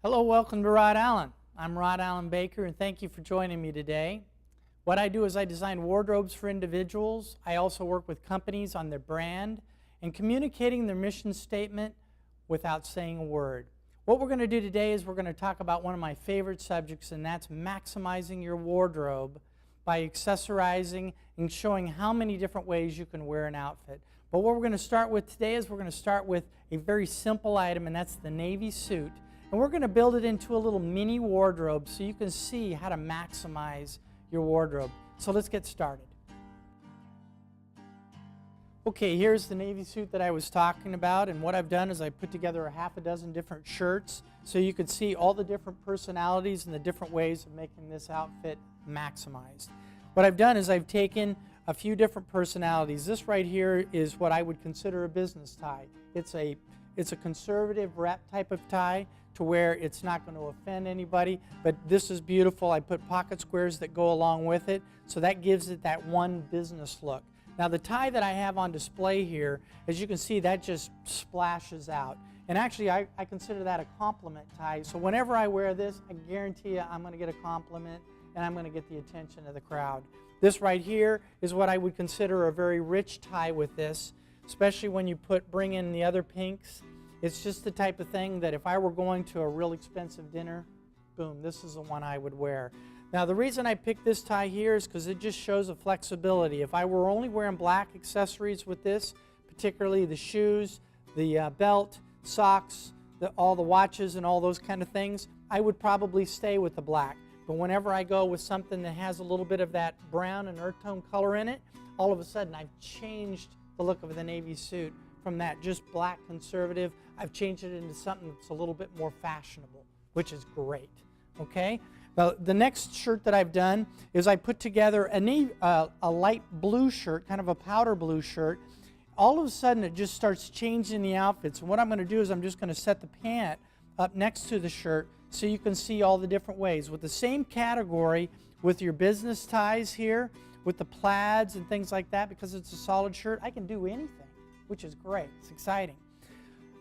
Hello, welcome to Rod Allen. I'm Rod Allen Baker, and thank you for joining me today. What I do is I design wardrobes for individuals. I also work with companies on their brand and communicating their mission statement without saying a word. What we're going to do today is we're going to talk about one of my favorite subjects, and that's maximizing your wardrobe by accessorizing and showing how many different ways you can wear an outfit. But what we're going to start with today is we're going to start with a very simple item, and that's the navy suit. And we're going to build it into a little mini wardrobe so you can see how to maximize your wardrobe. So let's get started. Okay, here's the navy suit that I was talking about, and what I've done is I put together a half a dozen different shirts so you could see all the different personalities and the different ways of making this outfit maximized. What I've done is I've taken a few different personalities. This right here is what I would consider a business tie. It's a conservative rep type of tie to where it's not going to offend anybody, but this is beautiful. I put pocket squares that go along with it, so that gives it that one business look. Now the tie that I have on display here, as you can see, that just splashes out. And actually I consider that a compliment tie, so whenever I wear this, I guarantee you I'm going to get a compliment and I'm going to get the attention of the crowd. This right here is what I would consider a very rich tie with this, especially when you bring in the other pinks. It's just the type of thing that if I were going to a real expensive dinner, boom, this is the one I would wear. Now the reason I picked this tie here is because it just shows a flexibility. If I were only wearing black accessories with this, particularly the shoes, the belt, socks, all the watches and all those kind of things, I would probably stay with the black. But whenever I go with something that has a little bit of that brown and earth tone color in it, all of a sudden I've changed the look of the navy suit from that just black conservative. I've changed it into something that's a little bit more fashionable, which is great. Okay? Now the next shirt that I've done is I put together a light blue shirt, kind of a powder blue shirt. All of a sudden it just starts changing the outfits. And what I'm going to do is I'm just going to set the pant up next to the shirt so you can see all the different ways. With the same category with your business ties here, with the plaids and things like that, because it's a solid shirt, I can do anything, which is great. It's exciting.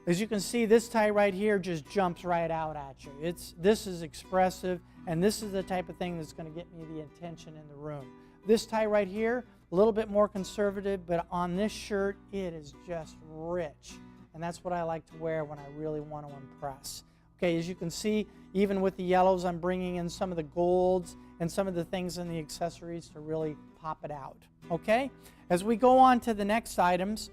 As you can see, this tie right here just jumps right out at you. This is expressive, and this is the type of thing that's going to get me the attention in the room. This tie right here, a little bit more conservative, but on this shirt, it is just rich. And that's what I like to wear when I really want to impress. Okay, as you can see, even with the yellows, I'm bringing in some of the golds and some of the things in the accessories to really pop it out. Okay, as we go on to the next items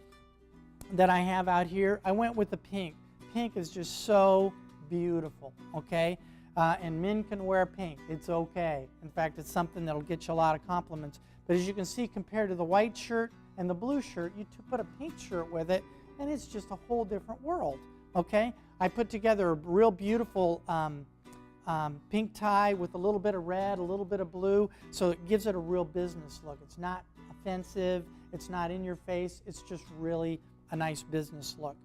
that I have out here, I went with the pink. Pink is just so beautiful, okay? And men can wear pink. It's okay. In fact, it's something that'll get you a lot of compliments. But as you can see, compared to the white shirt and the blue shirt, you put a pink shirt with it, and it's just a whole different world, okay? I put together a real beautiful pink tie with a little bit of red, a little bit of blue, so it gives it a real business look. It's not offensive. It's not in your face. It's just really a nice business look.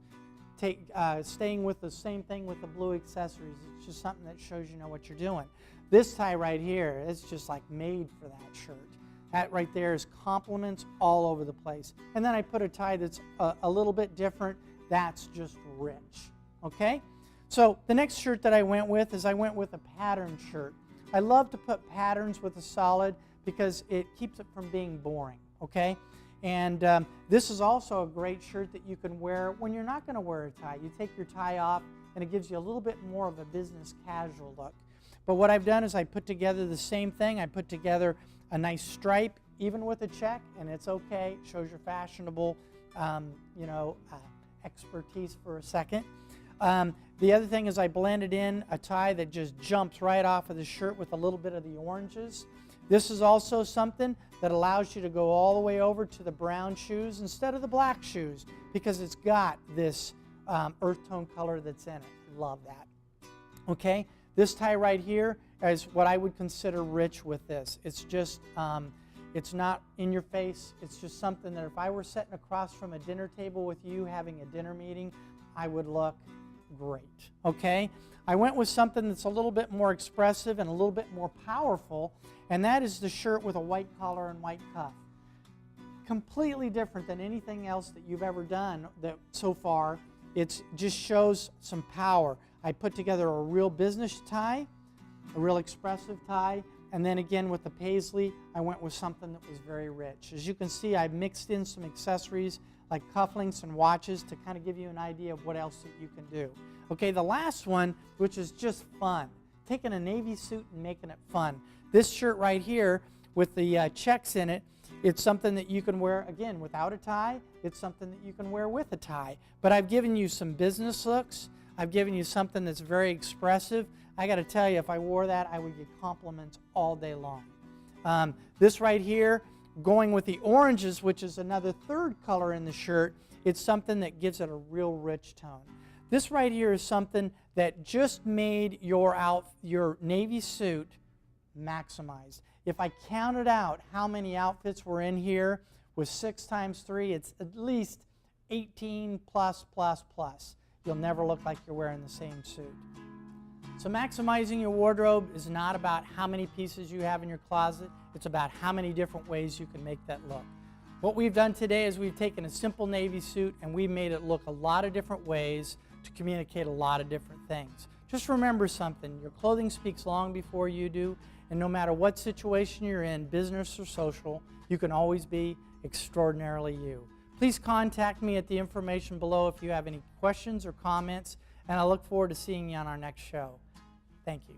Staying with the same thing with the blue accessories. It's just something that shows you know what you're doing. This tie right here, it's just like made for that shirt. That right there is compliments all over the place. And then I put a tie that's a little bit different. That's just rich. Okay? So the next shirt that I went with is I went with a pattern shirt. I love to put patterns with a solid because it keeps it from being boring. Okay? And this is also a great shirt that you can wear when you're not going to wear a tie. You take your tie off and it gives you a little bit more of a business casual look. But what I've done is I put together the same thing. I put together a nice stripe, even with a check, and it's okay. It shows your fashionable, expertise for a second. The other thing is I blended in a tie that just jumps right off of the shirt with a little bit of the oranges. This is also something that allows you to go all the way over to the brown shoes instead of the black shoes because it's got this earth tone color that's in it. Love that. Okay, this tie right here is what I would consider rich with this. It's just, it's not in your face. It's just something that if I were sitting across from a dinner table with you having a dinner meeting, I would look great. Okay, I went with something that's a little bit more expressive and a little bit more powerful, and that is the shirt with a white collar and white cuff. Completely different than anything else that you've ever done so far. It just shows some power. I put together a real business tie, a real expressive tie, and then again with the paisley, I went with something that was very rich. As you can see, I mixed in some accessories like cufflinks and watches to kind of give you an idea of what else that you can do. Okay, the last one, which is just fun, taking a navy suit and making it fun. This shirt right here with the checks in it, it's something that you can wear, again, without a tie. It's something that you can wear with a tie. But I've given you some business looks. I've given you something that's very expressive. I got to tell you, if I wore that, I would get compliments all day long. This right here, going with the oranges, which is another third color in the shirt, it's something that gives it a real rich tone. This right here is something that just made your navy suit maximized. If I counted out how many outfits were in here with 6 times 3, it's at least 18 plus. You'll never look like you're wearing the same suit. So maximizing your wardrobe is not about how many pieces you have in your closet. It's about how many different ways you can make that look. What we've done today is we've taken a simple navy suit and we've made it look a lot of different ways to communicate a lot of different things. Just remember something, your clothing speaks long before you do, and no matter what situation you're in, business or social, you can always be extraordinarily you. Please contact me at the information below if you have any questions or comments, and I look forward to seeing you on our next show. Thank you.